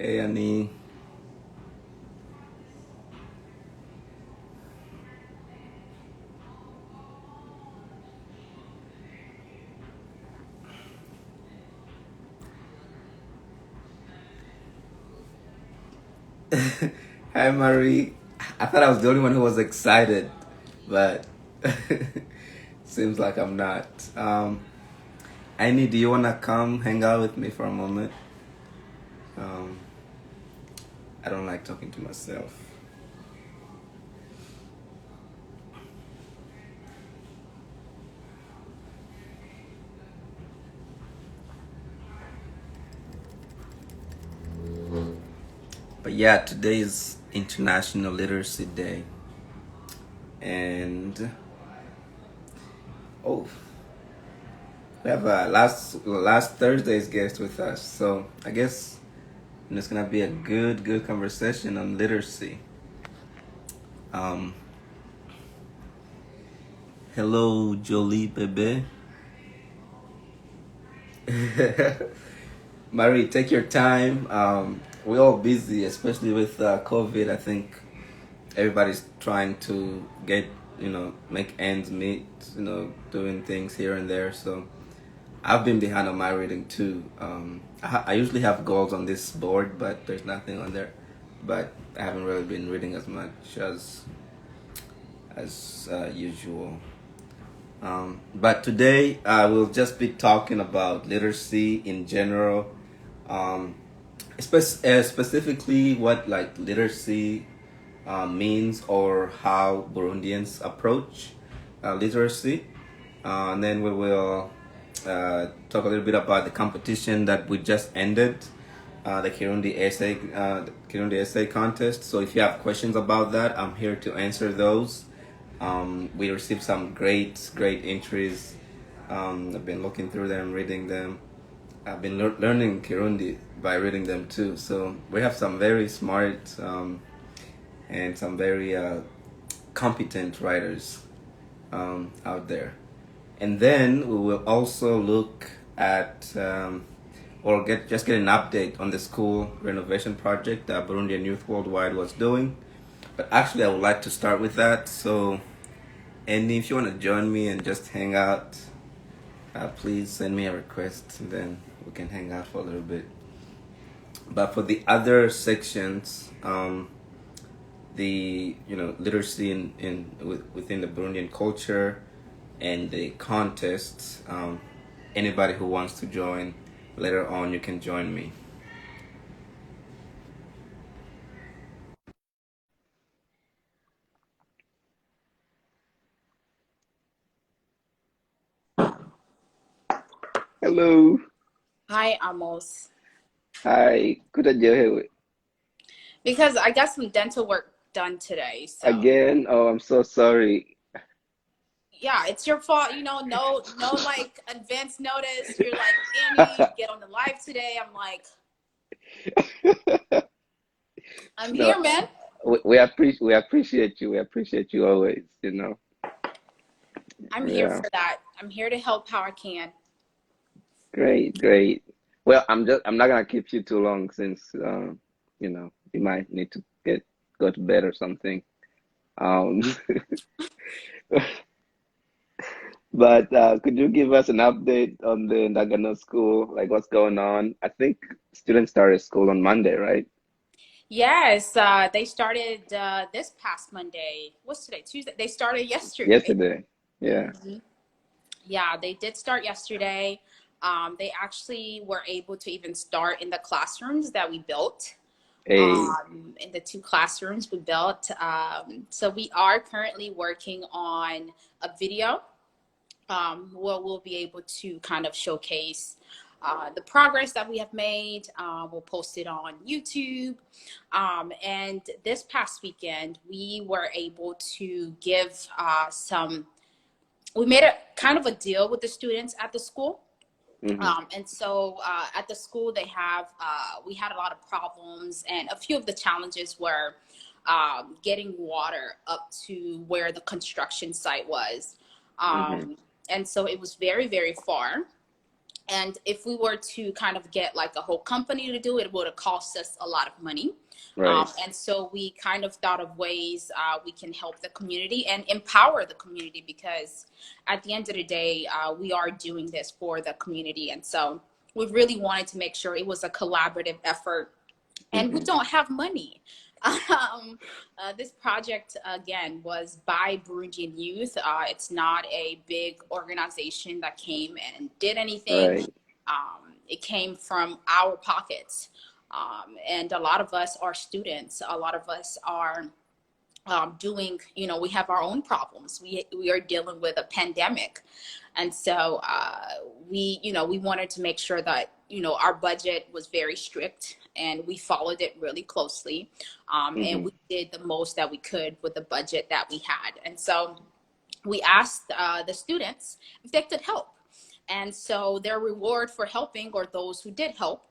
Hey, Annie. Hi, Marie. I thought I was the only one who was excited, but seems like I'm not. Annie, do you want to come hang out with me for a moment? Um, I don't like talking to myself. But yeah, today is International Literacy Day. And, oh, we have last Thursday's guest with us. So I guess it's going to be a good conversation on literacy. Um, Hello, Jolie Bebe. Marie, take your time. We're all busy, especially with COVID. I think everybody's trying to get, make ends meet, doing things here and there. So I've been behind on my reading too. I usually have goals on this board, but there's nothing on there. But I haven't really been reading as much as usual. But today we'll just be talking about literacy in general, um, specifically what like literacy means or how Burundians approach literacy, and then we will talk a little bit about the competition that we just ended, the Kirundi essay contest. So if you have questions about that, I'm here to answer those. We received some great entries. I've been looking through them, reading them. I've been learning Kirundi by reading them too. So we have some very smart and some very competent writers out there. And then we will also look at or get an update on the school renovation project that Burundian Youth Worldwide was doing. But actually, I would like to start with that. So, Andy, if you want to join me and just hang out, please send me a request, and then we can hang out for a little bit. But for the other sections, the literacy within the Burundian culture and the contests, anybody who wants to join later on, you can join me. Hello. Hi, Amos. Hi. Good to hear Because I got some dental work done today, so again. Oh, I'm so sorry. yeah, it's your fault. No like advance notice. You're like, Annie, get on the live today. I'm like, I'm No, here, man. we appreciate you. We appreciate you always. I'm here Yeah. for that. I'm here to help how I can. Great. Well, I'm not gonna keep you too long since you might need to go to bed or something. Um, but could you give us an update on the Nagano school? Like what's going on? I think students started school on Monday, right? Yes, they started this past Monday. What's today? Tuesday. They started yesterday. Yesterday. Yeah. hmm Yeah, they did start yesterday. They actually were able to even start in the classrooms that we built. Hey. In the two classrooms we built. So we are currently working on a video where we'll be able to kind of showcase the progress that we have made. We'll post it on YouTube. And this past weekend, we were able to give we made a kind of a deal with the students at the school. Mm-hmm. And so at the school, we had a lot of problems, and a few of the challenges were getting water up to where the construction site was. Mm-hmm. And so it was very, very far. And if we were to kind of get like a whole company to do it, it would have cost us a lot of money. Right. And so we kind of thought of ways we can help the community and empower the community, because at the end of the day, we are doing this for the community. And so we really wanted to make sure it was a collaborative effort, and we Mm-hmm. don't have money. This project, again, was by Burundian youth. It's not a big organization that came and did anything. Right. It came from our pockets. And a lot of us are students. A lot of us are doing, we have our own problems. We are dealing with a pandemic. And so we wanted to make sure that, our budget was very strict and we followed it really closely. And Mm-hmm. we did the most that we could with the budget that we had. And so we asked the students if they could help. And so their reward for helping, or those who did help,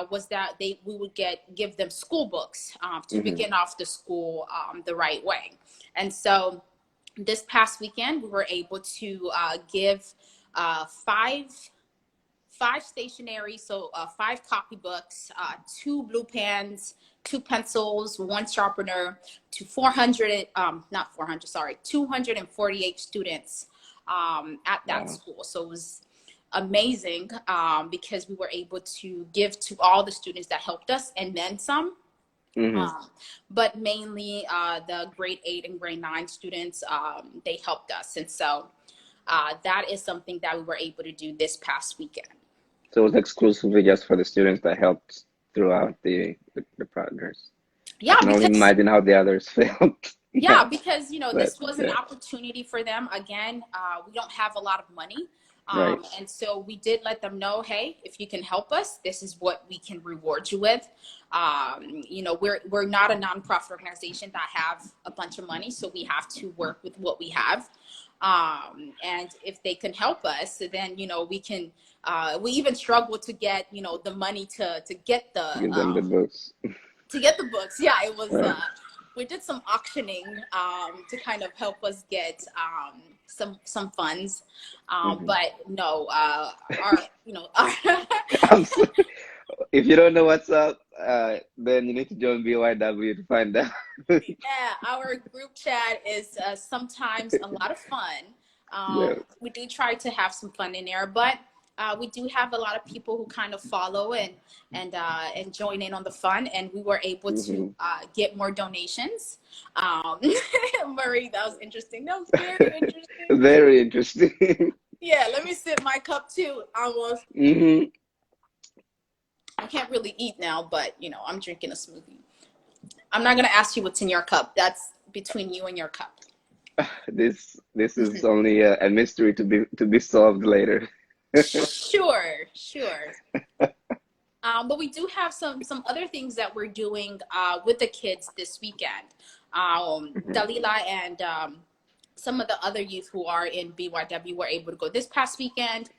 was that we would give them school books to Mm-hmm. begin off the school the right way. And so this past weekend, we were able to give five stationery, so five copybooks, two blue pens, two pencils, one sharpener, to 400, not 400, sorry, 248 students at that Wow. school. So it was amazing, because we were able to give to all the students that helped us and then some. Mm-hmm. Um, but mainly the grade 8 and grade 9 students, they helped us. And so that is something that we were able to do this past weekend. So it was exclusively just for the students that helped throughout the progress. I Yeah, can only because imagine how the others felt. Yeah, Yeah, because but this was an yeah, opportunity for them. Again, we don't have a lot of money, right. and so we did let them know, hey, if you can help us, this is what we can reward you with. We're not a nonprofit organization that have a bunch of money, so we have to work with what we have. And if they can help us, then we can. We even struggle to get the money to get Give them the books. the books. Yeah, it was. Right. We did some auctioning to kind of help us get some funds, Mm-hmm. but no, our our I'm so, if you don't know what's up, then you need to join BYW to find out. yeah, our group chat is sometimes a lot of fun. Yeah. We do try to have some fun in there, but we do have a lot of people who kind of follow and join in on the fun, and we were able to Mm-hmm. get more donations. Um, Marie, that was interesting. That was very interesting. Very interesting. Yeah, let me sip my cup too. Almost, Mm-hmm. I can't really eat now, but I'm drinking a smoothie. I'm not gonna ask you what's in your cup. That's between you and your cup. This is only a mystery to be solved later. Sure, sure. But we do have some other things that we're doing with the kids this weekend. Mm-hmm. Dalila and some of the other youth who are in BYW were able to go this past weekend.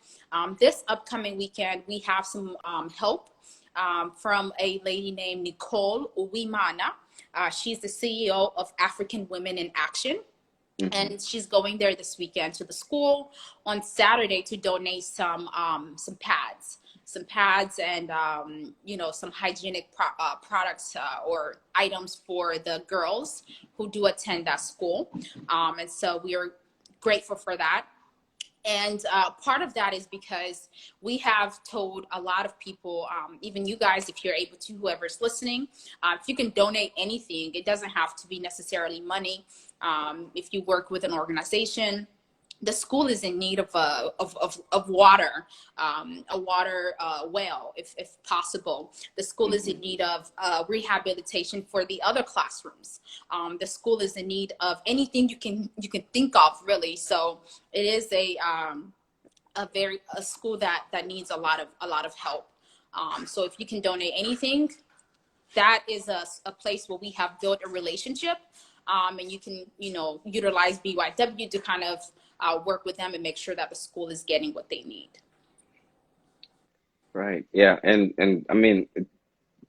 This upcoming weekend, we have some help from a lady named Nicole Uwimana. She's the CEO of African Women in Action. Mm-hmm. And she's going there this weekend to the school on Saturday to donate some pads and some hygienic products or items for the girls who do attend that school. And so we are grateful for that. And part of that is because we have told a lot of people, even you guys, if you're able to, whoever's listening, if you can donate anything, it doesn't have to be necessarily money. If you work with an organization, the school is in need of water, a water well, if possible. The school is Mm-hmm. in need of rehabilitation for the other classrooms. The school is in need of anything you can think of, really. So it is a school that needs a lot of help. So if you can donate anything, that is a place where we have built a relationship, and you can utilize BYW to kind of work with them and make sure that the school is getting what they need. Right. Yeah. And I mean,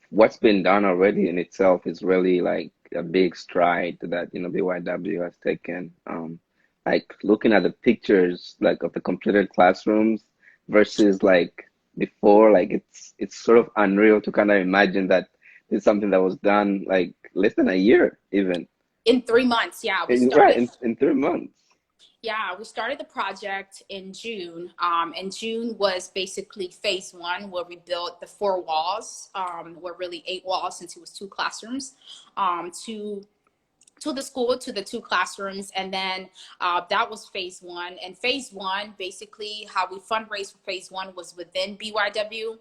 what's been done already in itself is really like a big stride that, BYW has taken. Like looking at the pictures like of the completed classrooms, versus like before. Like it's sort of unreal to kind of imagine that it's something that was done like less than a year even. In 3 months, yeah, we Right, started. in 3 months. Yeah, we started the project in June. And June was basically phase one, where we built the 4 walls, were really 8 walls since it was 2 classrooms, to the school, to the 2 classrooms. And then that was phase one. And phase one, basically how we fundraised for phase one was within BYW.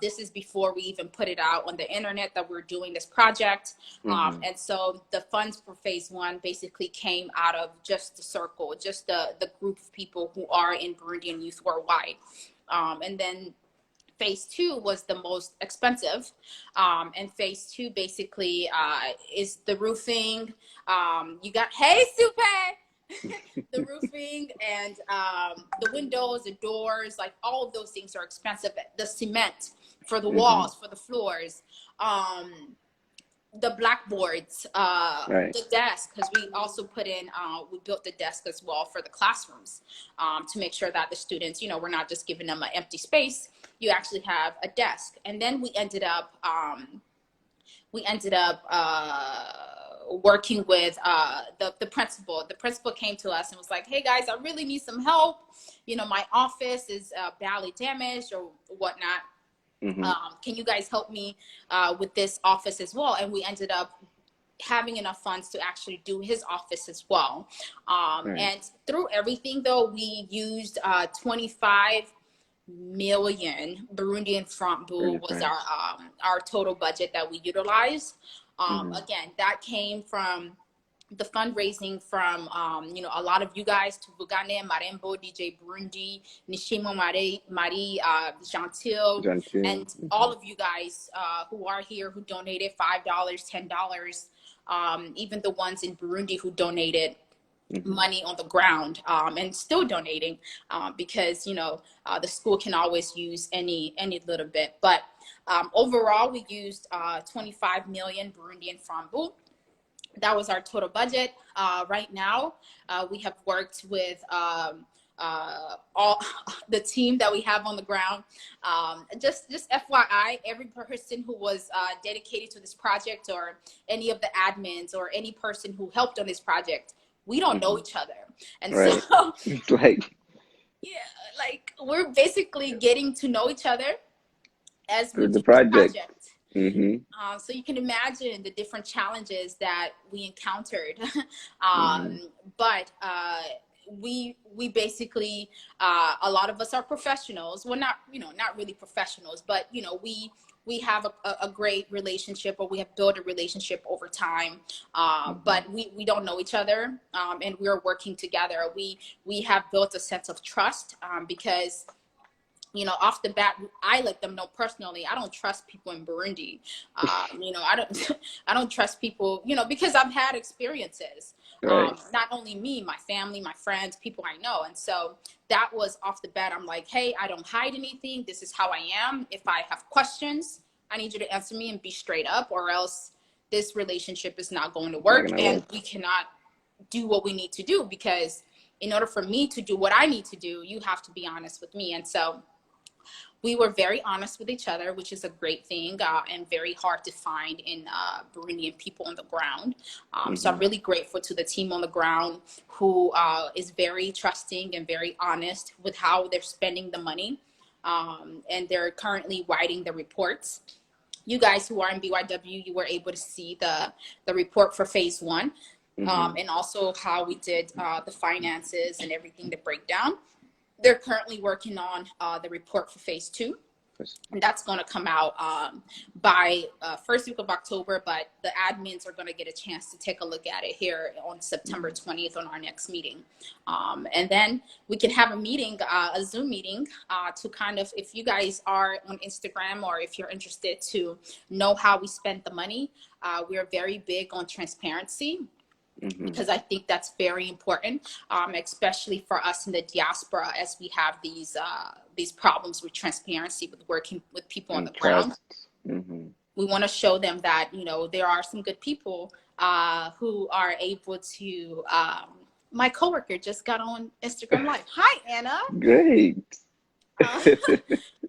This is before we even put it out on the internet that we're doing this project. And so the funds for phase one basically came out of just the circle, just the group of people who are in Burundian Youth Worldwide. And then phase two was the most expensive. And phase two basically is the roofing. You got, hey, Supe! The roofing and the windows, the doors, like all of those things are expensive. The cement for the walls, for the floors. The blackboards, Right. the desk, because we also put in, we built the desk as well for the classrooms, to make sure that the students, we're not just giving them an empty space. You actually have a desk. And then we ended up working with the principal. The principal came to us and was like, hey guys, I really need some help. My office is badly damaged or whatnot. Can you guys help me with this office as well? And we ended up having enough funds to actually do his office as well. And through everything, though, we used 25 million Burundian franc was our total budget that we utilized. Again, that came from the fundraising from a lot of you guys, to Bugane, Marembo, DJ Burundi, Nishimo, Marie, Gentil, and all of you guys who are here who donated $5, $10, even the ones in Burundi who donated money on the ground, and still donating, because the school can always use any little bit. But overall, we used 25 million Burundian franc. That was our total budget. Right now, we have worked with all the team that we have on the ground. Just FYI, every person who was dedicated to this project, or any of the admins, or any person who helped on this project, we don't know each other. And so it's like, yeah, like we're basically getting to know each other as we do the this project. So you can imagine the different challenges that we encountered. But we basically, a lot of us are professionals. Well, not really professionals, but we have a great relationship, or we have built a relationship over time. But we don't know each other, and we're working together. We have built a sense of trust, because off the bat, I let them know personally, I don't trust people in Burundi. I don't trust people, because I've had experiences. Not only me, my family, my friends, people I know. And so that was off the bat. I'm like, hey, I don't hide anything. This is how I am. If I have questions, I need you to answer me and be straight up, or else this relationship is not going to work, and we cannot do what we need to do, because in order for me to do what I need to do, you have to be honest with me. And so we were very honest with each other, which is a great thing, and very hard to find in Burundian people on the ground. So I'm really grateful to the team on the ground, who is very trusting and very honest with how they're spending the money. And they're currently writing the reports. You guys who are in BYW, you were able to see the report for phase one, and also how we did the finances and everything, the breakdown. They're currently working on the report for phase two, and that's going to come out by first week of October, but the admins are going to get a chance to take a look at it here on September 20th on our next meeting. And then we can have a meeting, a Zoom meeting, to kind of, if you guys are on Instagram, or if you're interested to know how we spent the money, we are very big on transparency. Because I think that's very important, especially for us in the diaspora, as we have these problems with transparency, with working with people on the ground. We want to show them that there are some good people who are able to. My coworker just got on Instagram Live. Hi, Anna. Great.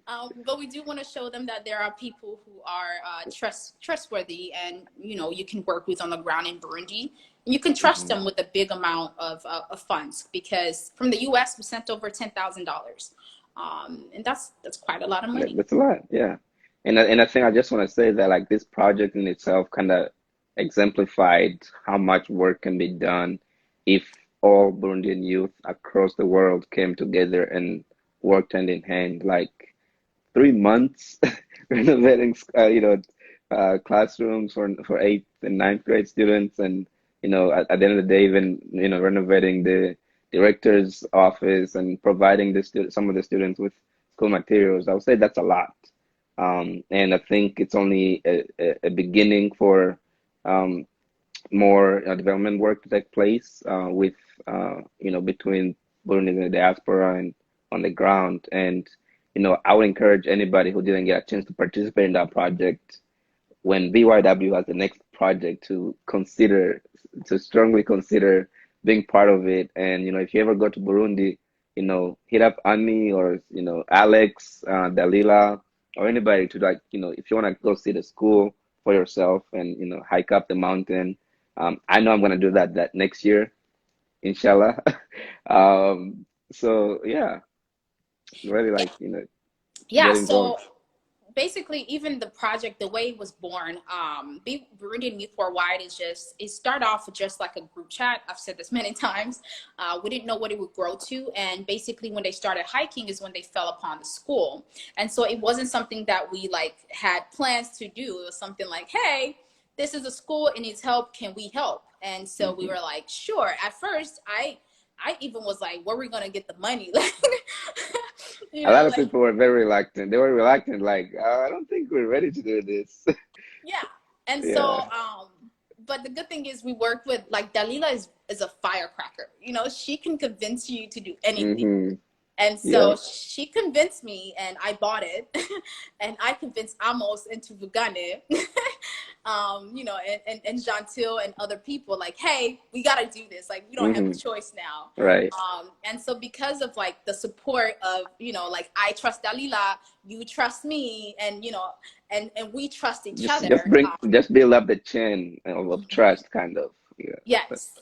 Uh, but we do want to show them that there are people who are trustworthy, and you can work with on the ground in Burundi. And you can trust Hmm. them with a big amount of funds, because from the U.S. we sent over $10,000, and that's quite a lot of money. That's a lot, yeah. And I think I just want to say that like this project in itself kind of exemplified how much work can be done if all Burundian youth across the world came together and worked hand in hand. Like 3 months renovating, classrooms for eighth and ninth grade students, and at the end of the day, even renovating the director's office and providing some of the students with school materials. I would say that's a lot, and I think it's only a beginning for um, more development work to take place with between Burundi and the diaspora and on the ground. And I would encourage anybody who didn't get a chance to participate in that project, when BYW has the next project, to strongly consider being part of it. And if you ever go to Burundi, hit up Annie or Alex, Dalila, or anybody to, like, if you want to go see the school for yourself and hike up the mountain. I know I'm gonna do that next year, inshallah. So yeah, really, Yeah, like, yeah. get involved. So basically, even the project, the way it was born, Burundian Youth Worldwide is just, it started off with just like a group chat. I've said this many times. We didn't know what it would grow to. And basically when they started hiking is when they fell upon the school. And so it wasn't something that we like had plans to do. It was something like, hey, this is a school, it needs help. Can we help? And so we Hmm. were like, sure. At first, I even was like, where are we gonna get the money? Like, A lot of like, people were very reluctant. They were reluctant, like, I don't think we're ready to do this. yeah. And Yeah. so, but the good thing is we work with, like, Dalila is a firecracker. She can convince you to do anything. Hmm. And so Yep. she convinced me, and I bought it. And I convinced Amos into Vugane, and Gentil and other people, like, hey, we got to do this. Like, we don't have a Hmm. choice now. Right. And so because of like the support of, like, I trust Dalila, you trust me, and, and we trust each Just other. just bring just build up the chain of trust, kind of. Yeah. Yes,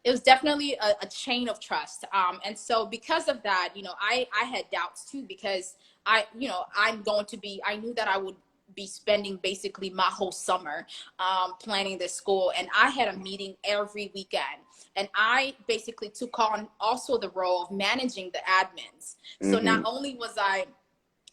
it was definitely a chain of trust. And so because of that, I had doubts too, because I knew that I would be spending basically my whole summer planning this school. And I had a meeting every weekend. And I basically took on also the role of managing the admins. So not Hmm. only was I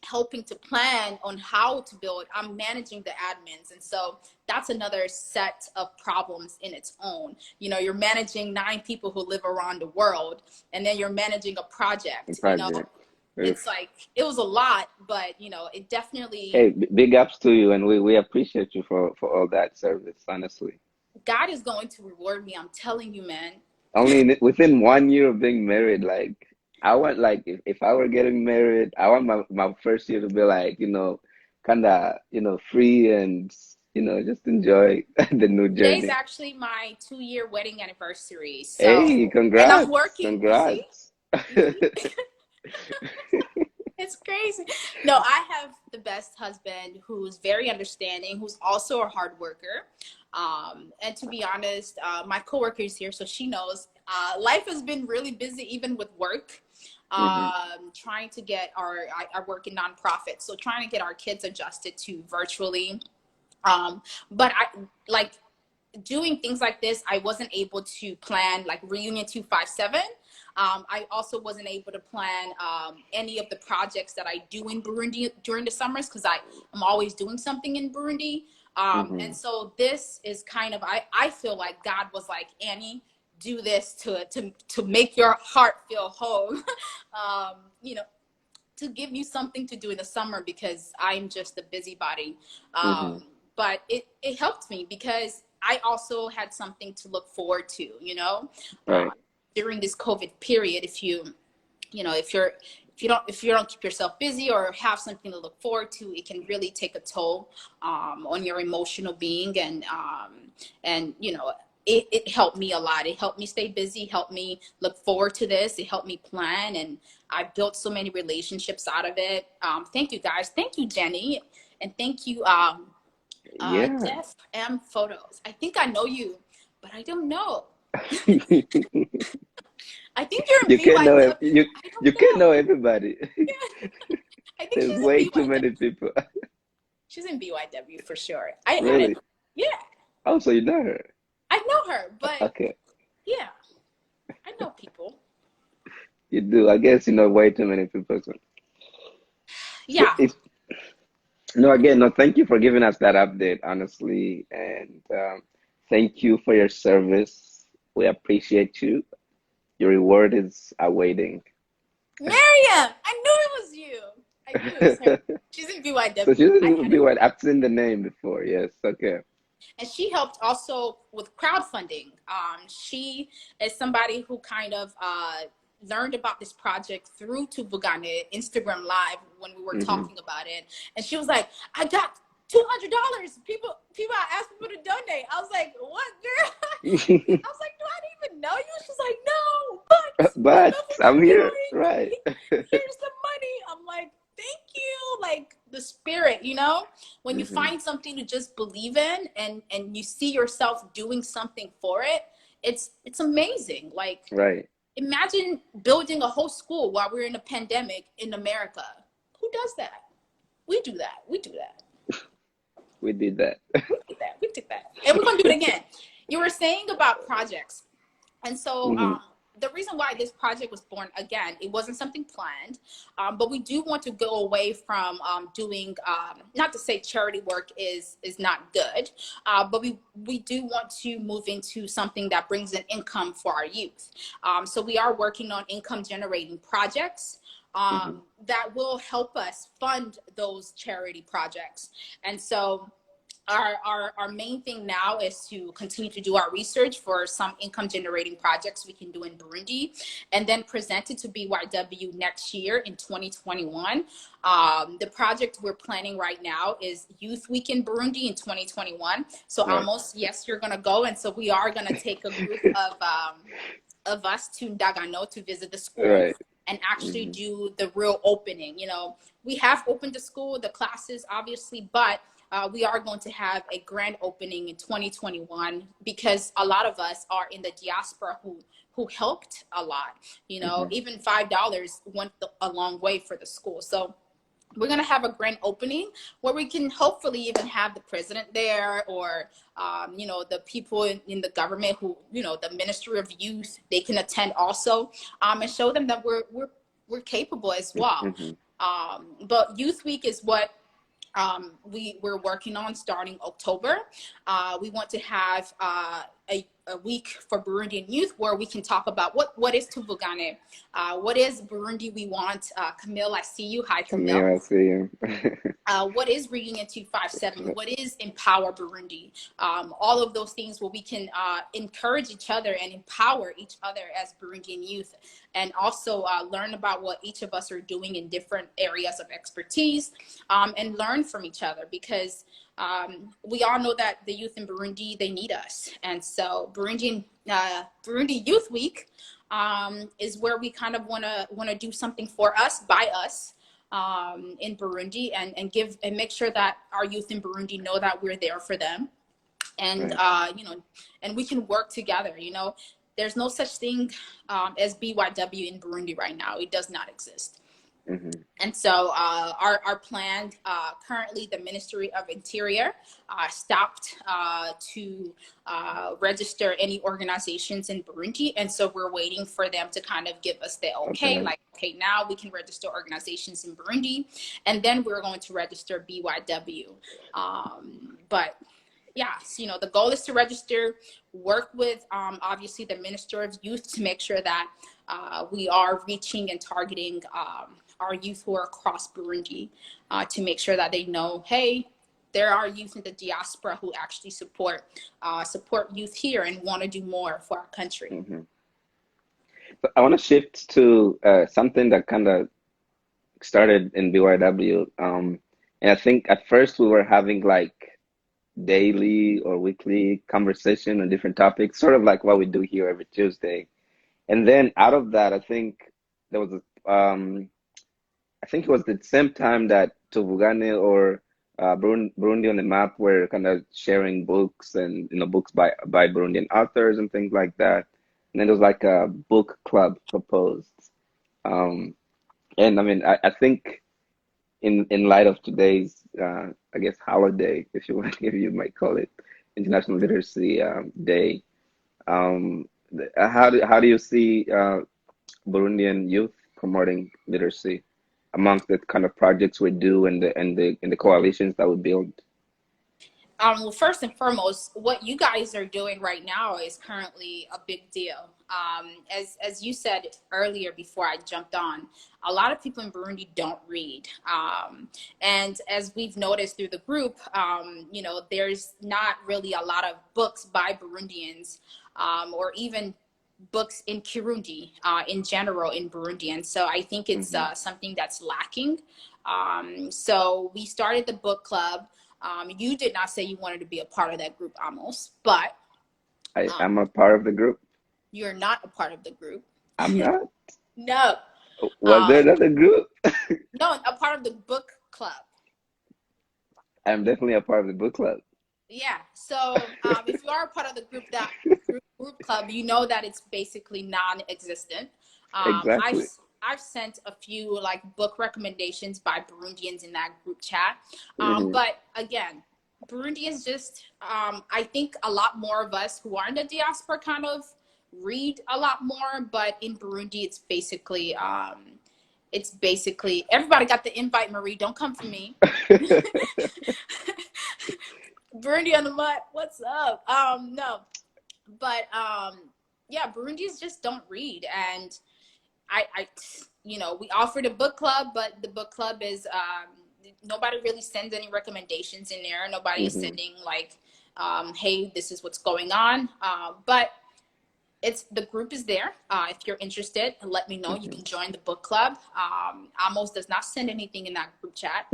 helping to plan on how to build, I'm managing the admins. And so that's another set of problems in its own. You're managing 9 people who live around the world, and then you're managing a project. Project. It's Oof. like, it was a lot, but it definitely, Hey, big ups to you, and we appreciate you for all that service, honestly. God is going to reward me. I'm telling you, man. Only within 1 year of being married, like, I want, like, if I were getting married, I want my first year to be like, kind of, free, and just enjoy the new Today's journey. actually my 2-year wedding anniversary. Hey, So, and I'm congrats, working, you see? congrats. You see? It's crazy. No, I have the best husband who's very understanding, who's also a hard worker. And to be honest, my coworker is here, so she knows. Life has been really busy, even with work. Hmm. Trying to get I work in nonprofit, so trying to get our kids adjusted to virtually. But I like doing things like this. I wasn't able to plan like Reunion 257. I also wasn't able to plan any of the projects that I do in Burundi during the summers, because I'm always doing something in Burundi. And Hmm. so this is kind of, I feel like God was like, Annie, do this to make your heart feel whole. um, you know, to give you something to do in the summer, because I'm just a busybody. Hmm. But it helped me, because I also had something to look forward to, uh, Right. during this COVID period. If you don't keep yourself busy or have something to look forward to, it can really take a toll on your emotional being. And it helped me a lot. It helped me stay busy, helped me look forward to this. It helped me plan, and I built so many relationships out of it. Thank you guys. Thank you, Jenny. And thank you, Yeah. Def M Photos. I think I know you, but I don't know. I think you're in You can't know BYW. I you don't can't know know. everybody. I think There's she's in way too BYW. many people. She's in BYW for sure. I didn't Really? know. Yeah, Oh, so you know her. I know her, but Okay. yeah, I know people. You do. I guess you know way too many people. So Yeah. if no, again, no, thank you for giving us that update, honestly. And thank you for your service. We appreciate you. Your reward is awaiting. Miriam, I knew it was you. I knew it was her. She's in So BYW. she's I in had it. BYD. I've seen the name before. Yes. Okay. And she helped also with crowdfunding. She is somebody who kind of learned about this project through Tuvugane Instagram Live when we were Hmm. talking about it. And she was like, I got $200. People asked people to donate. I was like, what, girl? I was like, do I even know you? She's like, no, but I But love what I'm you're here. doing. Right. Here's the money. I'm like, thank you. Like the spirit, when you Hmm. find something to just believe in and you see yourself doing something for it, it's amazing. Like Right. imagine building a whole school while we're in a pandemic in America. Who does that? We do that. We do that. We did that. We did that. We did that. And we're gonna do it again. You were saying about projects. And so Hmm. the reason why this project was born, again, it wasn't something planned, but we do want to go away from doing, not to say charity work is not good, but we do want to move into something that brings in income for our youth. So we are working on income generating projects Hmm. that will help us fund those charity projects. And so our main thing now is to continue to do our research for some income generating projects we can do in Burundi and then present it to BYW next year in 2021. The project we're planning right now is Youth Week in Burundi in 2021. So Right. almost, yes, you're going to go. And so we are going to take a group of us to Ndagano to visit the school Right. and actually Hmm. do the real opening. We have opened the school, the classes, obviously, but we are going to have a grand opening in 2021 because a lot of us are in the diaspora who helped a lot. Hmm. Even $5 went a long way for the school. So we're going to have a grand opening where we can hopefully even have the president there or the people in the government who the Ministry of Youth, they can attend also, and show them that we're capable as well. Hmm. But Youth Week is what we're working on starting October. We want to have a week for Burundian youth where we can talk about what is Tuvugane, what is Burundi we want. Camille, I see you. Hi, Camille. Camille, I see you. What is Reading in 257? What is Empower Burundi? All of those things where we can encourage each other and empower each other as Burundian youth, and also learn about what each of us are doing in different areas of expertise, and learn from each other because we all know that the youth in Burundi, they need us. And so Burundi Youth Week is where we kind of want to do something for us, by us, in Burundi, and give and make sure that our youth in Burundi know that we're there for them, and Right. and we can work together. There's no such thing as BYW in Burundi right now. It does not exist. Hmm. And so our plan, currently the Ministry of Interior stopped to register any organizations in Burundi. And so we're waiting for them to kind of give us the okay, Okay. like, okay, now we can register organizations in Burundi. And then we're going to register BYW. But yes, the goal is to register, work with obviously the Minister of Youth to make sure that we are reaching and targeting our youth who are across Burundi, to make sure that they know, hey, there are youth in the diaspora who actually support youth here and want to do more for our country. Hmm. So I want to shift to something that kind of started in BYW. And I think at first we were having like daily or weekly conversation on different topics, sort of like what we do here every Tuesday. And then out of that, I think there was I think it was the same time that Tuvugane or Burundi on the Map were kind of sharing books and books by Burundian authors and things like that. And then there was like a book club proposed. Um, and I mean, I think in light of today's I guess holiday, if you if you might call it International Literacy Day, how do you see Burundian youth promoting literacy amongst the kind of projects we do and the coalitions that we build? Well, first and foremost, what you guys are doing right now is currently a big deal. As you said earlier before I jumped on, a lot of people in Burundi don't read. And as we've noticed through the group, there's not really a lot of books by Burundians or even books in Kirundi in general in Burundi. And so I think it's something that's lacking. So we started the book club. You did not say you wanted to be a part of that group, Amos, but I'm a part of the group. you're not a part of the group. I'm not. No. Was there another group? No, a part of the book club. I'm definitely a part of the book club. Yeah. So if you are a part of the group club, you know that it's basically non-existent. Exactly. I've sent a few like book recommendations by Burundians in that group chat. But again, Burundians just, I think a lot more of us who are in the diaspora kind of read a lot more, but in Burundi, it's basically everybody got the invite, Marie, don't come for me. Burundi on the mud, what's up? No, but yeah, Burundians just don't read. And we offered a book club, but the book club is nobody really sends any recommendations in there. Nobody is sending like, hey, this is what's going on. But the group is there. If you're interested, let me know. You can join the book club. Amos does not send anything in that group chat.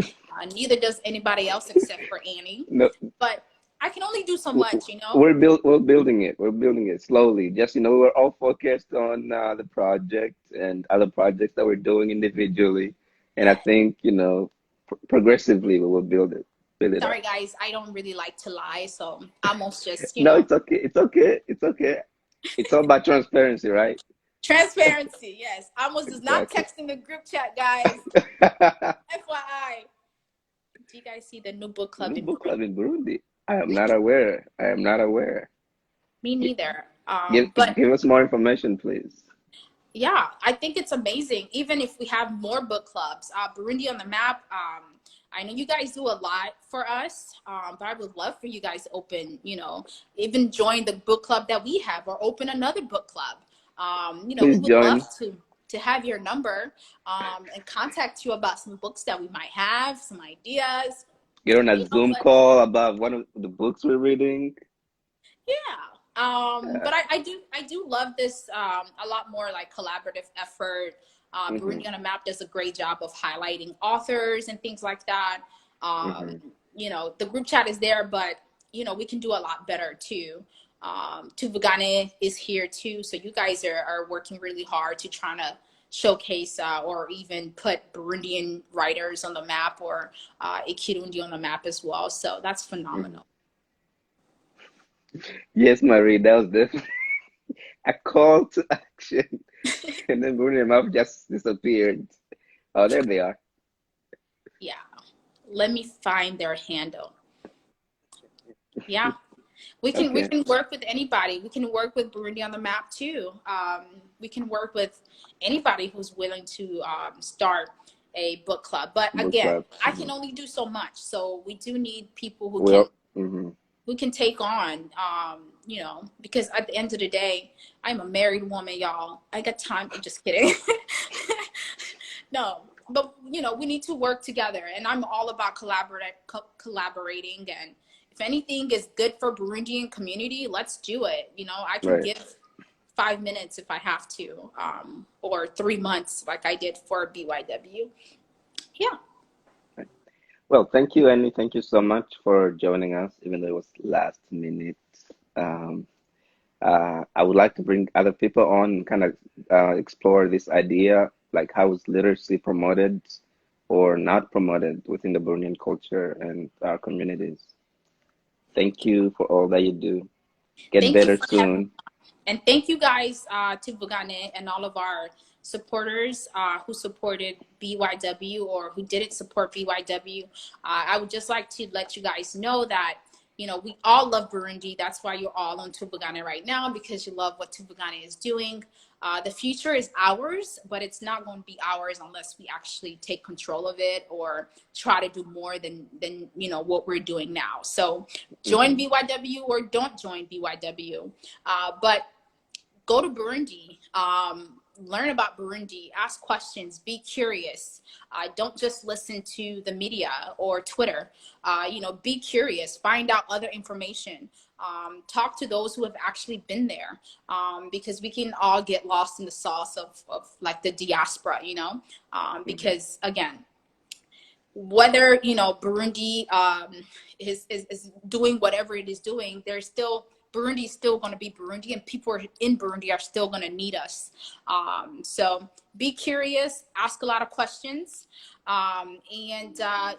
Neither does anybody else except for Annie. No. But I can only do so much, We're building it. We're building it slowly. Just we're all focused on the project and other projects that we're doing individually. And I think progressively we will build it. Sorry, guys, I don't really like to lie, so Amos just No, it's okay. It's okay. It's okay. It's all about transparency, right? Transparency, yes. Amos does not text in the group chat, guys. FYI. Do you guys see the new book club? Book club in Burundi. I am not aware. Me neither. Give us more information, please. Yeah, I think it's amazing. Even if we have more book clubs, Burundi on the Map. I know you guys do a lot for us, but I would love for you guys to open, even join the book club that we have or open another book club. We would love to have your number and contact you about some books that we might have, some ideas. Get on a Zoom call about one of the books we're reading. Yeah. But I do love this a lot more like collaborative effort. Burundi on a Map does a great job of highlighting authors and things like that. The group chat is there, but we can do a lot better too. Tuvugane is here too, so you guys are working really hard to try to showcase or even put Burundian writers on the map or Ikirundi on the map as well. So that's phenomenal. Yes, Marie, that was definitely a call to action. And then Burundian map just disappeared. Oh, there they are. Yeah. Let me find their handle. Yeah. We can work with anybody. We can work with Burundi on the Map too. We can work with anybody who's willing to start a book club. But again, I can only do so much. So we do need people who can take on, because at the end of the day, I'm a married woman, y'all. I got time. I'm just kidding. No, but we need to work together, and I'm all about collaborating. And if anything is good for Burundian community, let's do it. I can give 5 minutes if I have to, or 3 months like I did for BYW. Yeah. Well, thank you, Annie. Thank you so much for joining us, even though it was last minute. Um, I would like to bring other people on and kind of explore this idea, like how is literacy promoted or not promoted within the Burundian culture and our communities. Thank you for all that you do. Get Thank you better for having. soon. And thank you guys to Bugane and all of our supporters who supported BYW or who didn't support BYW. I would just like to let you guys know that, you know, we all love Burundi. That's why you're all on Tubugane right now, because you love what Tubugane is doing. The future is ours, but it's not going to be ours unless we actually take control of it or try to do more than you know what we're doing now. So join Hmm. BYW or don't join BYW. But go to Burundi, learn about Burundi, ask questions, be curious. Don't just listen to the media or Twitter. You know, be curious, find out other information. Talk to those who have actually been there, because we can all get lost in the sauce of like the diaspora, you know, Hmm. because again, whether you know Burundi is doing whatever it is doing, there's still Burundi is still going to be Burundi, and people in Burundi are still going to need us. So be curious, ask a lot of questions, and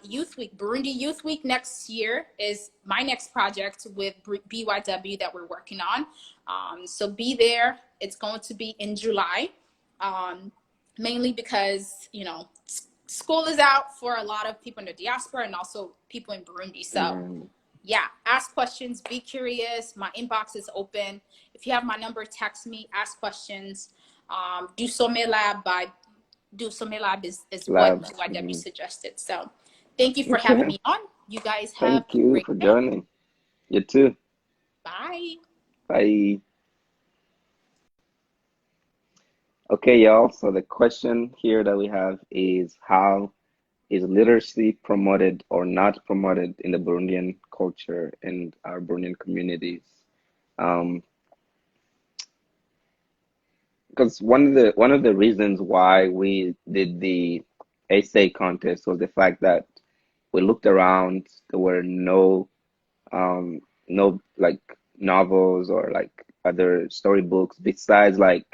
Youth Week, Burundi Youth Week next year is my next project with BYW that we're working on. So be there. It's going to be in July. Um, Mainly because you know school is out for a lot of people in the diaspora and also people in Burundi. So Amen. yeah, ask questions, be curious. My inbox is open. If you have my number, text me, ask questions. Do Some Lab by Do Some Lab is what Labs. BYW Hmm. suggested. So thank you for having Okay. me on. You guys have Thank a you great for day. joining. You too. Bye. Bye. Okay, y'all. So the question here that we have is, how is literacy promoted or not promoted in the Burundian culture and our Burundian communities? Um, because one of the reasons why we did the essay contest was the fact that we looked around, there were um no like novels or like other storybooks besides like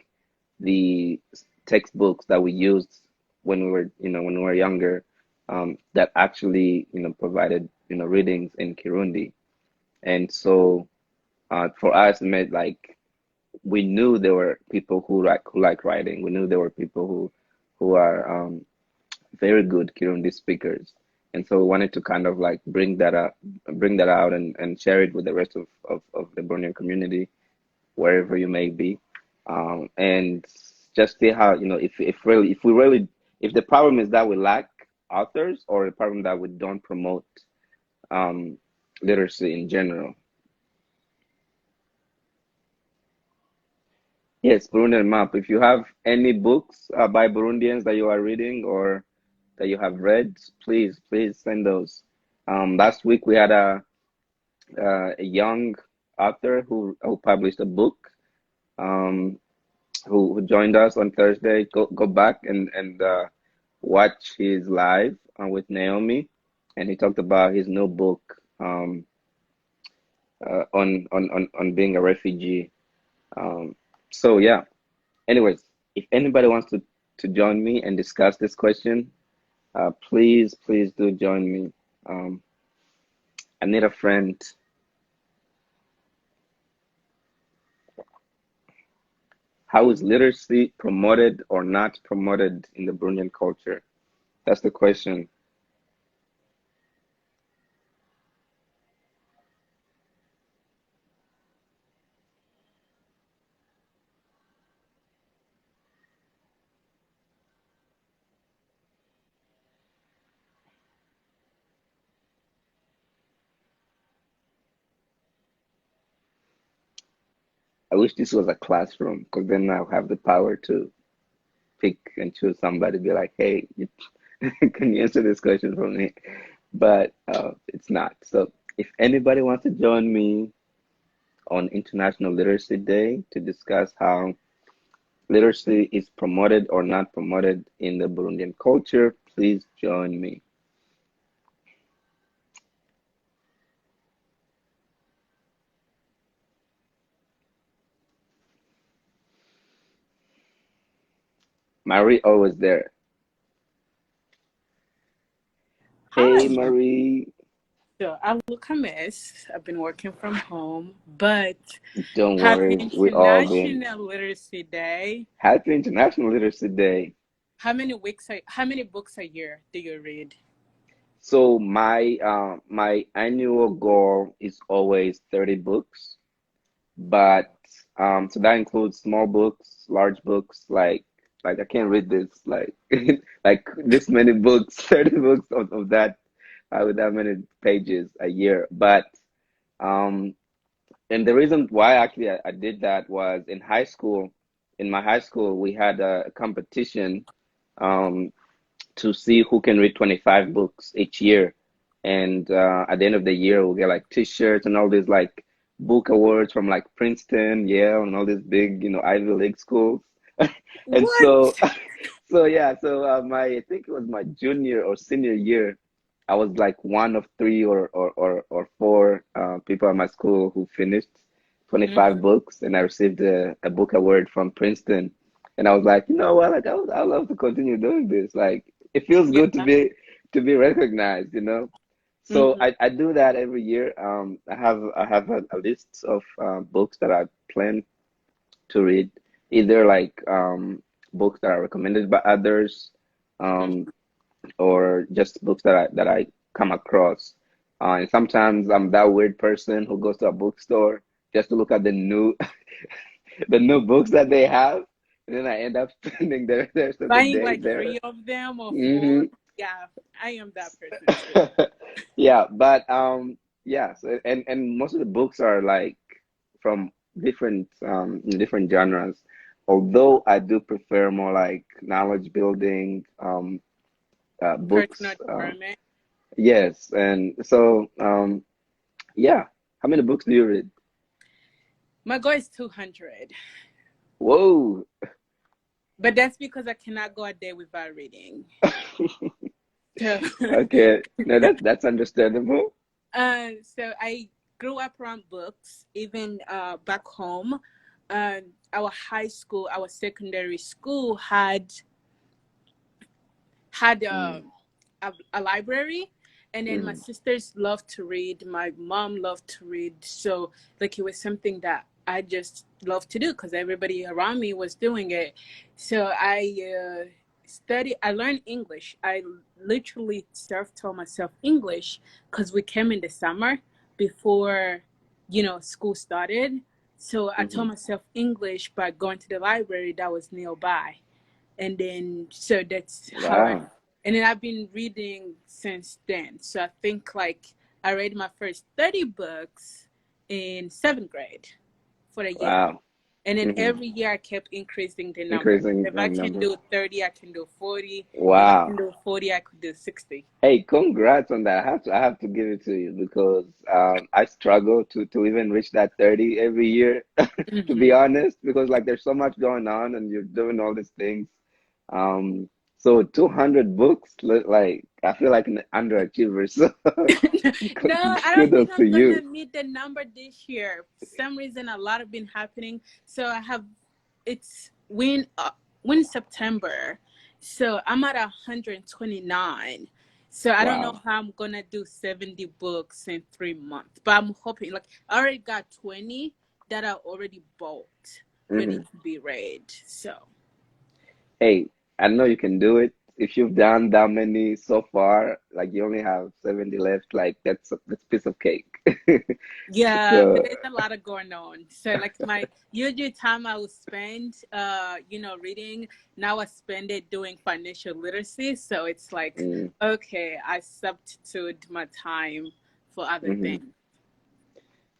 the textbooks that we used when we were younger, that actually provided readings in Kirundi. And so for us it meant like we knew there were people who like writing. We knew there were people who are very good Kirundi speakers. And so we wanted to kind of like bring that out and share it with the rest of the Bornean community, wherever you may be. And just see how, if the problem is that we lack authors, or the problem that we don't promote um, literacy in general. Yes, Burundian map. If you have any books by Burundians that you are reading or that you have read, please send those. Last week we had a young author who published a book, um, who joined us on Thursday. Go back and watch his live with Naomi, and he talked about his new book, on being a refugee. Um, so yeah. Anyways, if anybody wants to join me and discuss this question, please do join me. Um, I need a friend. How is literacy promoted or not promoted in the Burundian culture? That's the question. I wish this was a classroom, because then I'll have the power to pick and choose somebody, be like, hey, can you answer this question for me? But it's not. So if anybody wants to join me on International Literacy Day to discuss how literacy is promoted or not promoted in the Burundian culture, please join me. Marie always there. Hey, Hi. Marie. So I look a mess. I've been working from home, but Don't happy worry, we all been. International Literacy Day. Happy International Literacy Day. How many books a year do you read? So my annual goal is always 30 books, but so that includes small books, large books, like I can't read this like this many books, 30 books of that with that many pages a year. But um and the reason why actually I did that was in high school. In my high school, we had a competition um, to see who can read 25 books each year. And at the end of the year, we'll get like t-shirts and all these like book awards from like Princeton, Yale, and all these big, Ivy League schools. And What? so, so yeah, so I think it was my junior or senior year. I was like one of three or four people at my school who finished 25 Mhm. books, and I received a book award from Princeton. And I was like, you know what? Like, I would love to continue doing this. Like, it feels Yeah. good to be recognized. So Hmm. I do that every year. I have a list of books that I plan to read, either like books that are recommended by others, um, or just books that I come across. And sometimes I'm that weird person who goes to a bookstore just to look at the new the new books that they have, and then I end up spending the rest of the Buying day like there. three of them or Hmm. four. Yeah, I am that person too. Yeah, but yeah, so, and most of the books are like from different genres. Although I do prefer more like knowledge building Personal books. development. Yes, and so yeah. How many books do you read? My goal is 200, Whoa. but that's because I cannot go a day without reading. So, Okay. No, that's understandable. so I grew up around books, even back home. Our high school, our secondary school had Mm, a library, and then my mm, sisters loved to read. My mom loved to read, so like it was something that I just loved to do because everybody around me was doing it. So I learned English. I literally self-taught myself English because we came in the summer before, school started. So I taught hmm. myself English by going to the library that was nearby. And then, so that's how Wow. and then I've been reading since then. So I think like I read my first 30 books in seventh grade for the year. Wow. And then Hmm. every year I kept increasing the number. Increasing If I can number. do 30, I can do 40. If I can Wow. do 40, I could do 60. Hey, congrats on that. I have to give it to you because I struggle to even reach that 30 every year, to be Hmm. honest, because like there's so much going on and you're doing all these things. Um, so 200 books, like I feel like an underachiever. So No, I don't think kudos to I'm gonna you. meet the number this year. For some reason, a lot have been happening. So I have it's when September. So I'm at 129. So I don't know Wow. how I'm gonna do 70 books in 3 months. But I'm hoping like I already got 20 that are already bought, ready Hmm. to be read. So Hey, I know you can do it. If you've done that many so far, like you only have 70 left, like that's piece of cake. yeah, but So, there's a lot of going on. So like my usual time I would spend reading, now I spend it doing financial literacy. So it's like, mm, okay, I substitute my time for other hmm. things.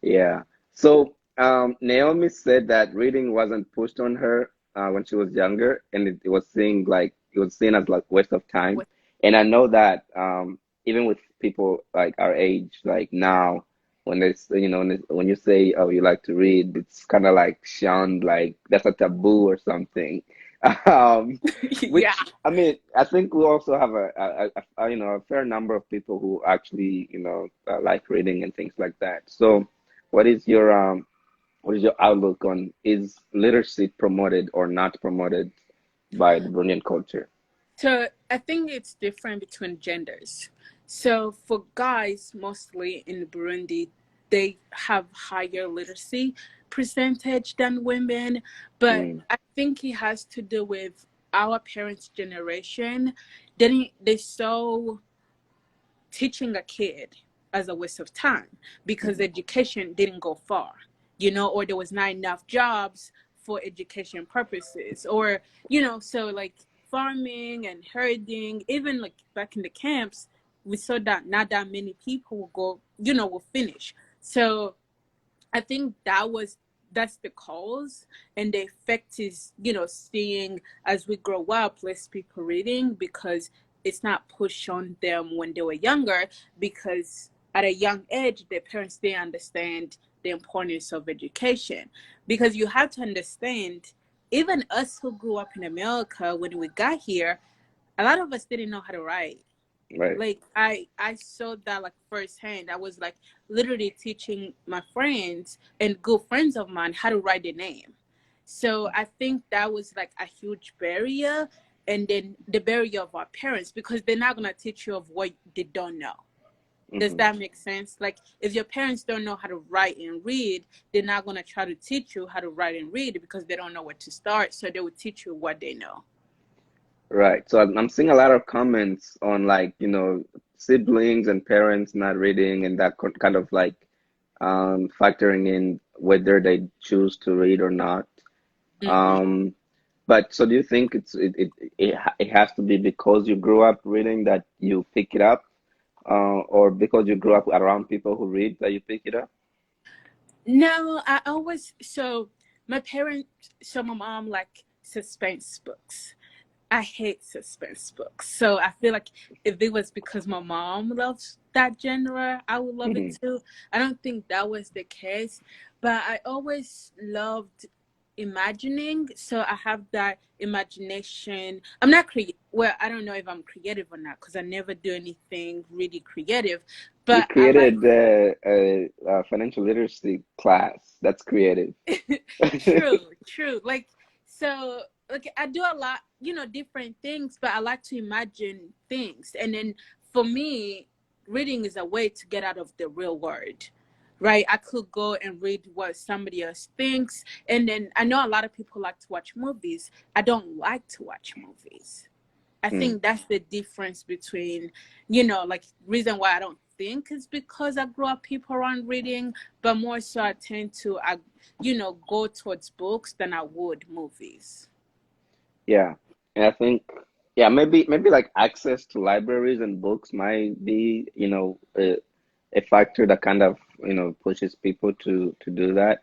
Yeah. So, Naomi said that reading wasn't pushed on her when she was younger, and it was seen as like waste of time. What And I know that even with people like our age, like now, when it's when you say, oh, you like to read, it's kind of like shunned, like that's a taboo or something. Um, yeah. which I mean, I think we also have a fair number of people who actually like reading and things like that. So. What is your outlook on is literacy promoted or not promoted by the Burundian culture? So I think it's different between genders. So for guys, mostly in Burundi, they have higher literacy percentage than women, but Mm, I think it has to do with our parents' generation. They saw teaching a kid as a waste of time because mhm, education didn't go far, or there was not enough jobs for education purposes, or, so like farming and herding, even like back in the camps, we saw that not that many people will go, will finish. So I think that's the cause, and the effect is, seeing as we grow up, less people reading because it's not pushed on them when they were younger. Because at a young age, their parents didn't understand the importance of education. Because you have to understand, even us who grew up in America, when we got here, a lot of us didn't know how to write. right. Like I saw that like firsthand. I was like literally teaching my friends and good friends of mine how to write their name. So I think that was like a huge barrier. And then the barrier of our parents, because they're not going to teach you of what they don't know. Does Hmm. that make sense? Like if your parents don't know how to write and read, they're not going to try to teach you how to write and read because they don't know where to start, so they will teach you what they know. Right. So I'm seeing a lot of comments on like, siblings and parents not reading and that kind of like factoring in whether they choose to read or not. Hmm. Um, but so do you think it has to be because you grew up reading that you pick it up, or because you grew up around people who read that you pick it up? No, I always my parents my mom like suspense books. I hate suspense books. So I feel like if it was because my mom loves that genre, I would love it Hmm. too. I don't think that was the case, but I always loved imagining. So I have that imagination. I'm not well, I don't know if I'm creative or not because I never do anything really creative, You but I like created a financial literacy class. That's creative. true, true. Like so like I do a lot, different things, but I like to imagine things. And then for me, reading is a way to get out of the real world. Right? I could go and read what somebody else thinks. And then I know a lot of people like to watch movies. I don't like to watch movies. I Hmm. think that's the difference between, like reason why I don't think is because I grew up people around reading, but more so I tend to, go towards books than I would movies. Yeah. And I think, yeah, maybe like access to libraries and books might be, a factor that kind of, pushes people to do that.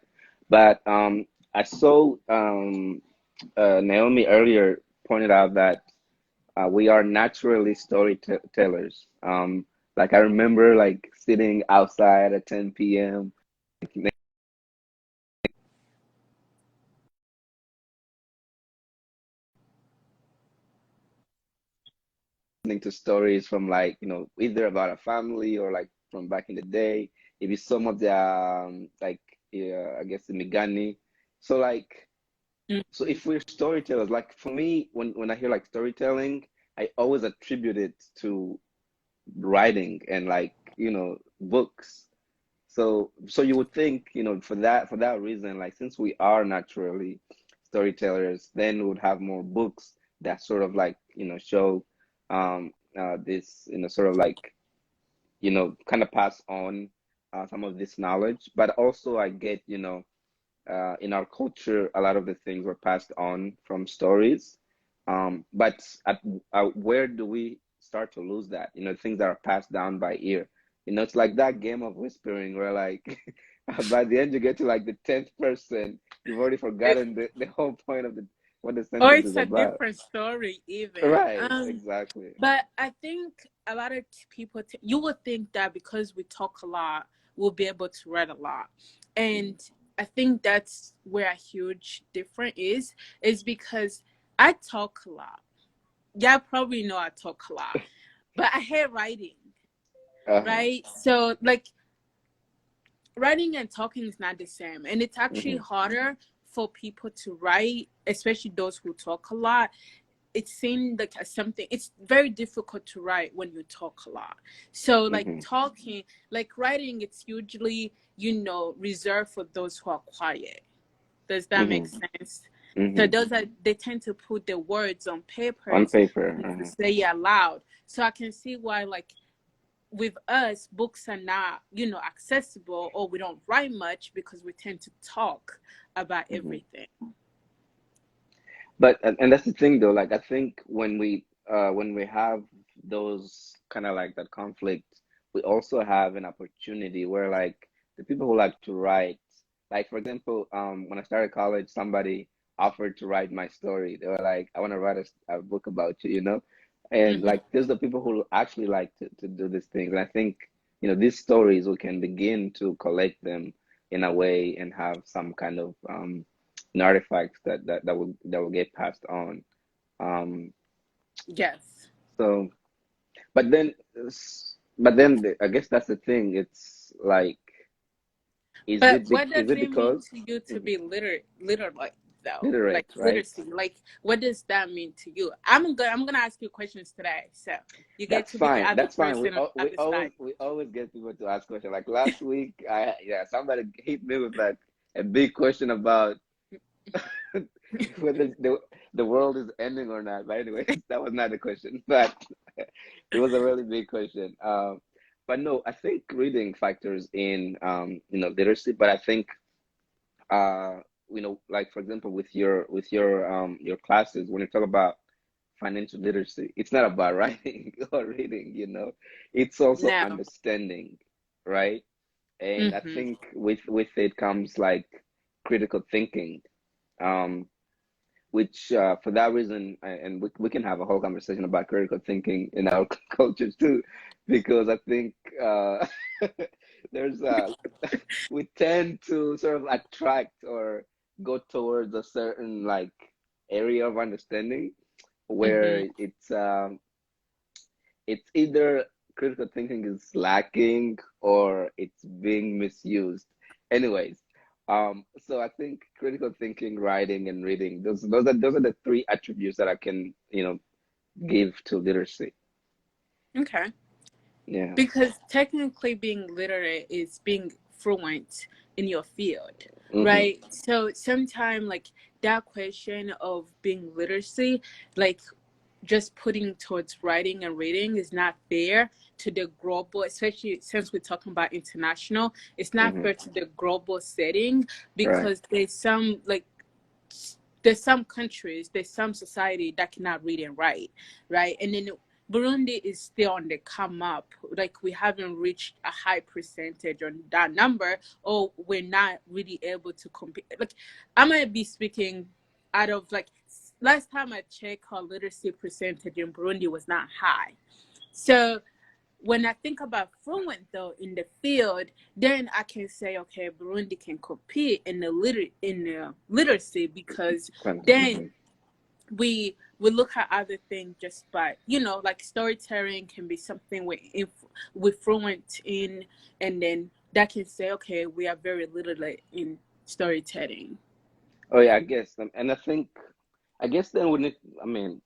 But I saw Naomi earlier pointed out that we are naturally storytellers. Like I remember like sitting outside at 10 p.m. listening to stories from like either about a family or like from back in the day. Maybe some of the like yeah, I guess the Migani. So like Mm. so if we're storytellers, like for me, when I hear like storytelling, I always attribute it to writing and like books. So you would think, for that reason, like since we are naturally storytellers, then we would have more books that sort of like, show this, sort of like, kind of pass on some of this knowledge. But also I get, in our culture, a lot of the things were passed on from stories. But where do we start to lose that? Things that are passed down by ear. It's like that game of whispering where like by the end you get to like the 10th person, you've already It, forgotten the whole point of the what the or sentence it's is a about. different story even. Right, exactly. But I think a lot of people, you would think that because we talk a lot, we'll be able to write a lot. Mhm. And I think that's where a huge difference is because I talk a lot. Yeah, probably know I talk a lot, but I hate writing, Uh-huh. right? So, like, writing and talking is not the same. And it's actually Hmm. harder for people to write, especially those who talk a lot, it seemed like something, it's very difficult to write when you talk a lot. So like Mm-hmm. talking, like writing, it's usually, reserved for those who are quiet. Does that make Mm-hmm. sense? So Mm-hmm. they tend to put the words on On papers paper. to say it aloud. So I can see why, like, with us, books are not, accessible, or we don't write much because we tend to talk about Mm-hmm. everything. But and that's the thing though, like I think when we have those kind of like that conflict, we also have an opportunity where like the people who like to write, like for example, when I started college, somebody offered to write my story. They were like, I want to write a book about you, you know? And Hmm. like there's the people who actually like to do these things. And I think, these stories we can begin to collect them in a way and have some kind of artifacts that will get passed on. Um, Yes. so, but then, I guess that's the thing. It's like, But what is does it it mean because to you to Mhm. be literate though? Like literate, right? literacy. Like what does that mean to you? I'm gonna ask you questions today. So you get That's to be the fine. other That's fine. person on the other side. We always get people to ask questions. Like last week, somebody hit me with like a big question about whether the world is ending or not. But anyways, that was not the question, but it was a really big question. But no, I think reading factors in literacy. But I think uh, like for example, with your classes, when you talk about financial literacy, it's not about writing or reading. It's also No. understanding, right? And I Hmm. think with it comes like critical thinking. Um, which for that reason, and we can have a whole conversation about critical thinking in our cultures too, because I think there's we tend to sort of attract or go towards a certain like area of understanding Hmm. where it's either critical thinking is lacking or it's being misused. Anyways, so I think critical thinking, writing, and reading, those are the three attributes that I can, give to literacy. Okay. Yeah. Because technically being literate is being fluent in your field, Mm-hmm. right? So sometimes like that question of being literacy, like just putting towards writing and reading is not fair to the global, especially since we're talking about international, it's not Mm-hmm. fair to the global setting, Right. because there's some countries, there's some society that cannot read and write, right? And then Burundi is still on the come up. Like we haven't reached a high percentage on that number, or we're not really able to compete. Like I might be speaking out of like last time I checked, our literacy percentage in Burundi was not high. So when I think about fluent though in the field, then I can say, okay, Burundi can compete in the literacy, because Mm-hmm. then we look at other things just by like storytelling can be something we're fluent in, and then that can say, okay, we are very literate in storytelling. Oh yeah, I guess, and I guess then we need. I mean,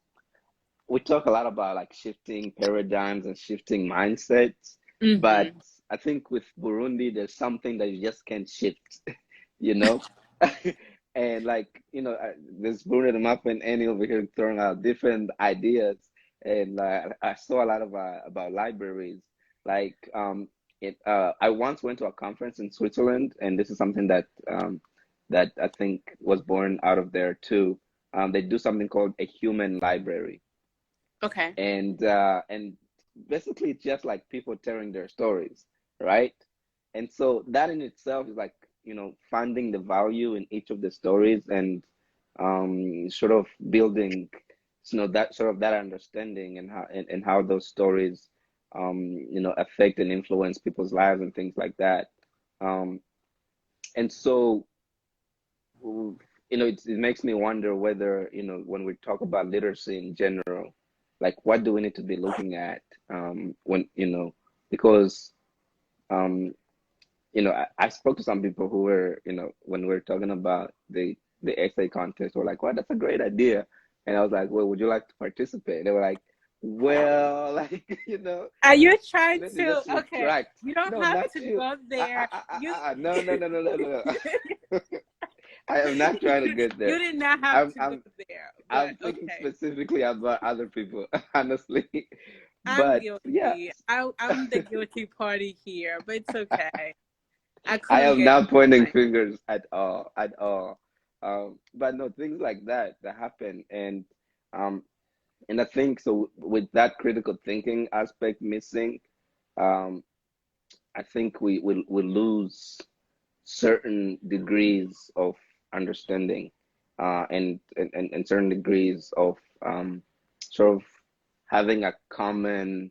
we talk a lot about like shifting paradigms and shifting mindsets, but Mm-hmm. I think with Burundi, there's something that you just can't shift, you know? And like, there's Bruno the Map and Annie over here throwing out different ideas. And I saw a lot of about libraries. Like, I once went to a conference in Switzerland, and this is something that I think was born out of there too. They do something called a human library, Okay. and basically it's just like people telling their stories, right? And so that in itself is like, finding the value in each of the stories and sort of building, that sort of that understanding and how those stories affect and influence people's lives and things like that. um and so it makes me wonder whether, when we talk about literacy in general, like what do we need to be looking at, when because I spoke to some people who were, when we are talking about the essay contest were like, "Wow, that's a great idea." And I was like, "Well, would you like to participate?" They were like, "Well, like, Are you trying let me to? just Okay, retract." you don't No, have not to you. go there. No, no, no, no, no, no, no. I am not trying to get You there. did not have I'm to go I'm there, but I'm thinking okay. specifically about other people, honestly. I'm But yeah, guilty. I'm the guilty party here, but it's okay. I I couldn't am get not pointing mine. fingers at all, at all. But no, things like that happen, um, and I think so with that critical thinking aspect missing, um, I think we lose certain degrees of understanding, and certain degrees of sort of having a common,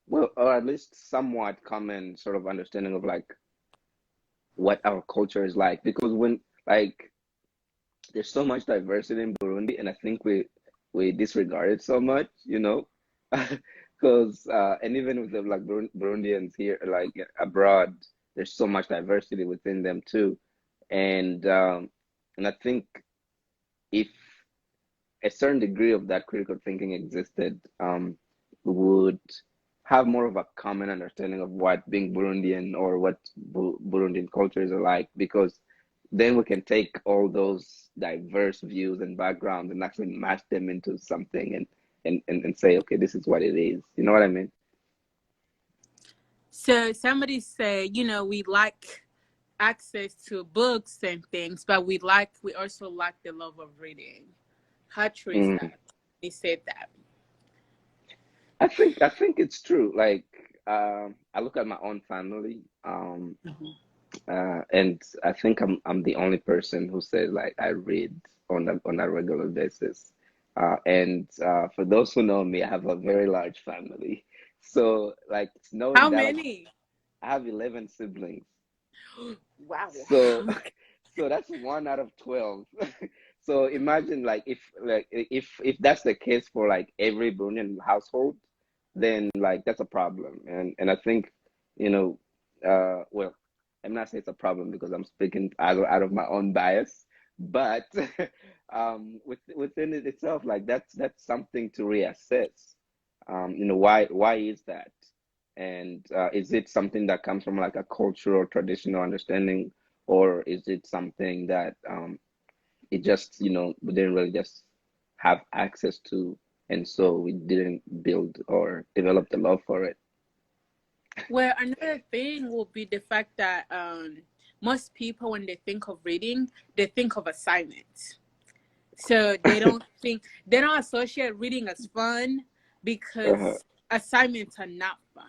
well, or at least somewhat common sort of understanding of like what our culture is like. Because when like there's so much diversity in Burundi, and I think we disregard it so much, because and even with the like Burundians here, like abroad, there's so much diversity within them too, and I think if a certain degree of that critical thinking existed, we would have more of a common understanding of what being Burundian or what Burundian cultures are like, because then we can take all those diverse views and backgrounds and actually match them into something and say, okay, this is what it is. You know what I mean? So somebody say, we like access to books and things, but we also like the love of reading. How true is Mm. that? He said that. I think it's true. Like, I look at my own family, and I think I'm the only person who says like I read on a regular basis. And for those who know me, I have a very large family. So like How knowing that, like, many? I have 11 siblings. Wow. So so that's 1 out of 12. So imagine like if that's the case for like every Burundian household, then like that's a problem. And I think, you know, well, I'm not saying it's a problem because I'm speaking out of my own bias, but within it itself, like that's something to reassess. Why is that? And is it something that comes from like a cultural, traditional understanding, or is it something that it just, we didn't really just have access to, and so we didn't build or develop the love for it? Well, another thing will be the fact that most people, when they think of reading, they think of assignments. So they don't associate reading as fun Uh-huh. because assignments are not fun,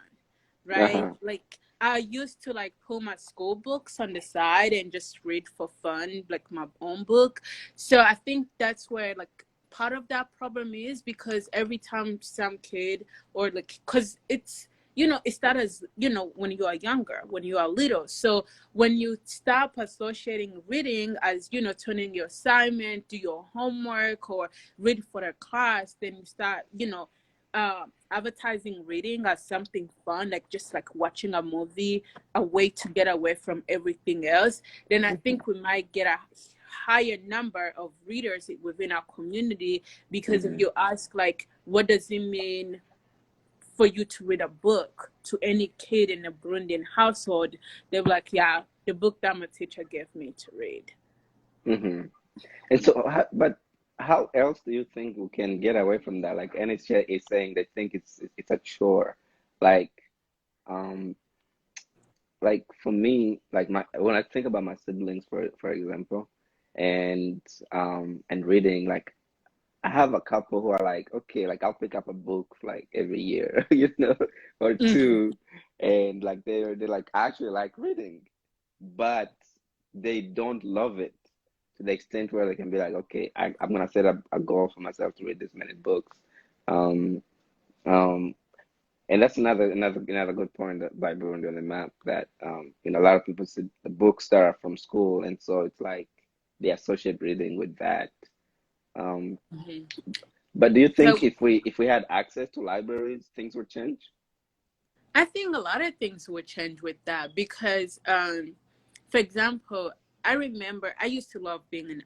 right? Uh-huh. Like I used to like pull my school books on the side and just read for fun, like my own book. So I think that's where like part of that problem is, because every time some kid or like, because it's, it started as, when you are younger, when you are little. So when you stop associating reading as, turning your assignment, do your homework, or read for the class, then you start, advertising reading as something fun, like just like watching a movie, a way to get away from everything else, then I think we might get a higher number of readers within our community. Because if Hmm. you ask, like, what does it mean for you to read a book to any kid in a Burundian household, they're like, yeah, the book that my teacher gave me to read. Hmm. And so, but how else do you think we can get away from that? Like NHS is saying they think it's a chore. Like, um, like for me, like my when I think about my siblings, for example, and reading, like I have a couple who are like, okay, like I'll pick up a book like every year, or Mm-hmm. two, and like they're like actually like reading, but they don't love it to the extent where they can be like, okay, I'm gonna set up a goal for myself to read this many books. Um, um, and that's another good point by Burundi on the map, that a lot of people see the books that are from school, and so it's like they associate reading with that. Um, Mm-hmm. but do you think So if we had access to libraries, things would change? I think a lot of things would change with that, because, for example, I remember I used to love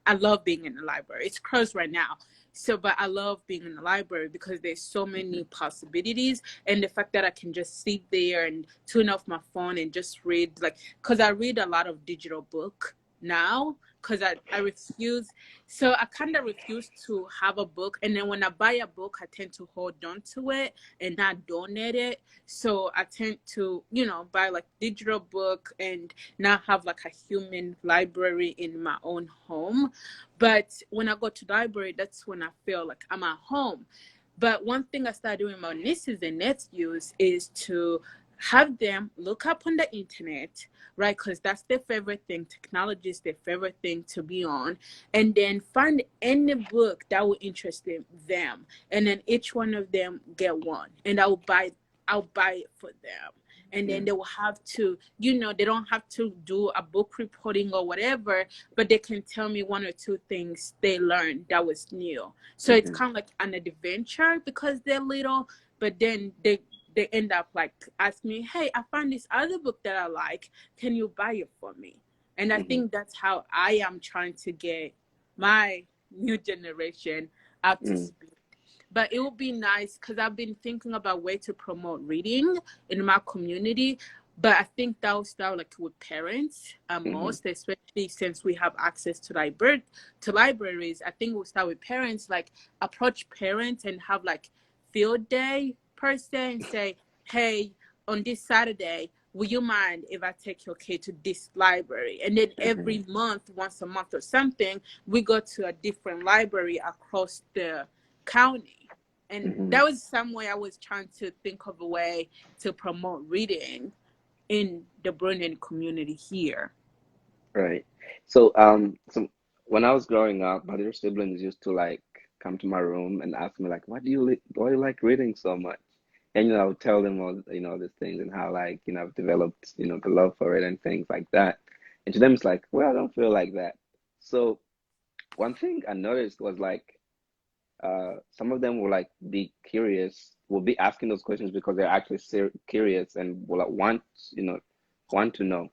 I love being in the library. It's closed right now. So, but I love being in the library because there's so many possibilities. And the fact that I can just sit there and turn off my phone and just read, like, because I read a lot of digital book now because I refuse. So I kind of refuse to have a book. And then when I buy a book, I tend to hold on to it and not donate it. So I tend to, buy like digital book and not have like a human library in my own home. But when I go to the library, that's when I feel like I'm at home. But one thing I started doing with my nieces and nephews is to have them look up on the internet, right? Because that's their favorite thing. Technology is their favorite thing to be on. And then find any book that will interest them. And then each one of them get one. And I'll buy it for them. And then they will have to, they don't have to do a book reporting or whatever, but they can tell me one or two things they learned that was new. So it's kind of like an adventure because they're little, but then they end up like asking me, hey, I found this other book that I like. Can you buy it for me? And I think that's how I am trying to get my new generation up to speed. But it would be nice because I've been thinking about way to promote reading in my community. But I think that will start like with parents most, especially since we have access to libraries. I think we'll start with parents, like approach parents and have like field day per se and say, hey, on this Saturday, will you mind if I take your kid to this library? And then every month, once a month or something, we go to a different library across the county. And that was some way I was trying to think of a way to promote reading in the Bruneian community here. Right. So so when I was growing up, my little siblings used to like come to my room and ask me like, why do you like reading so much? And I would tell them all these things and how like I've developed the love for it and things like that. And to them it's like, well, I don't feel like that. So one thing I noticed was like some of them will like be curious, will be asking those questions because they're actually curious and will want to know.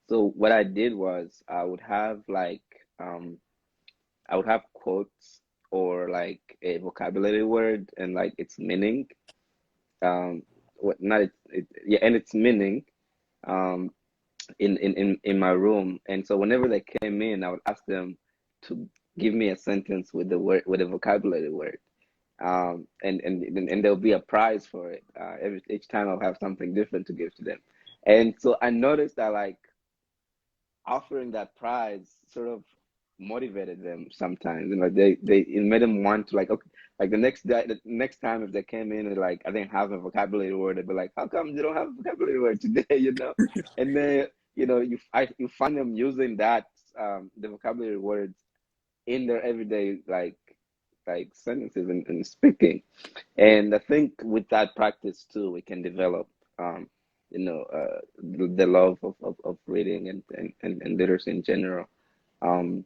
So what I did was I would have like I would have quotes or like a vocabulary word and like its meaning, what not yeah, and its meaning um in my room. And so whenever they came in, I would ask them to give me a sentence with the word, with a vocabulary word. And there'll be a prize for it. Each time I'll have something different to give to them. And so I noticed that like offering that prize sort of motivated them sometimes. It made them want to like, okay, like the next time if they came in and like I didn't have a vocabulary word, they'd be like, how come you don't have a vocabulary word today? And then you find them using that the vocabulary words in their everyday like sentences and speaking. And I think with that practice too, we can develop the love of reading and literacy in general. And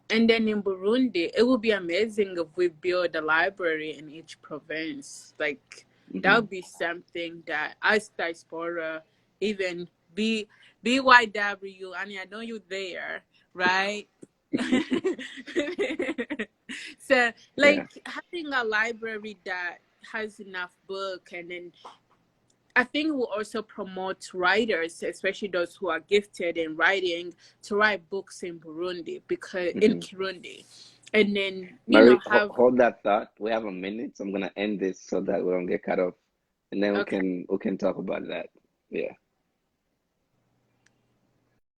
then in Burundi, it would be amazing if we build a library in each province. Like that would be something that as diaspora, even BYW, Annie, I know you're there, right? So like having a library that has enough book, and then I think we'll also promote writers, especially those who are gifted in writing, to write books in Burundi because in Kirundi, and then Mary, have. hold that thought. We have a minute, so I'm gonna end this so that we don't get cut off, and then Okay. we can talk about that. Yeah.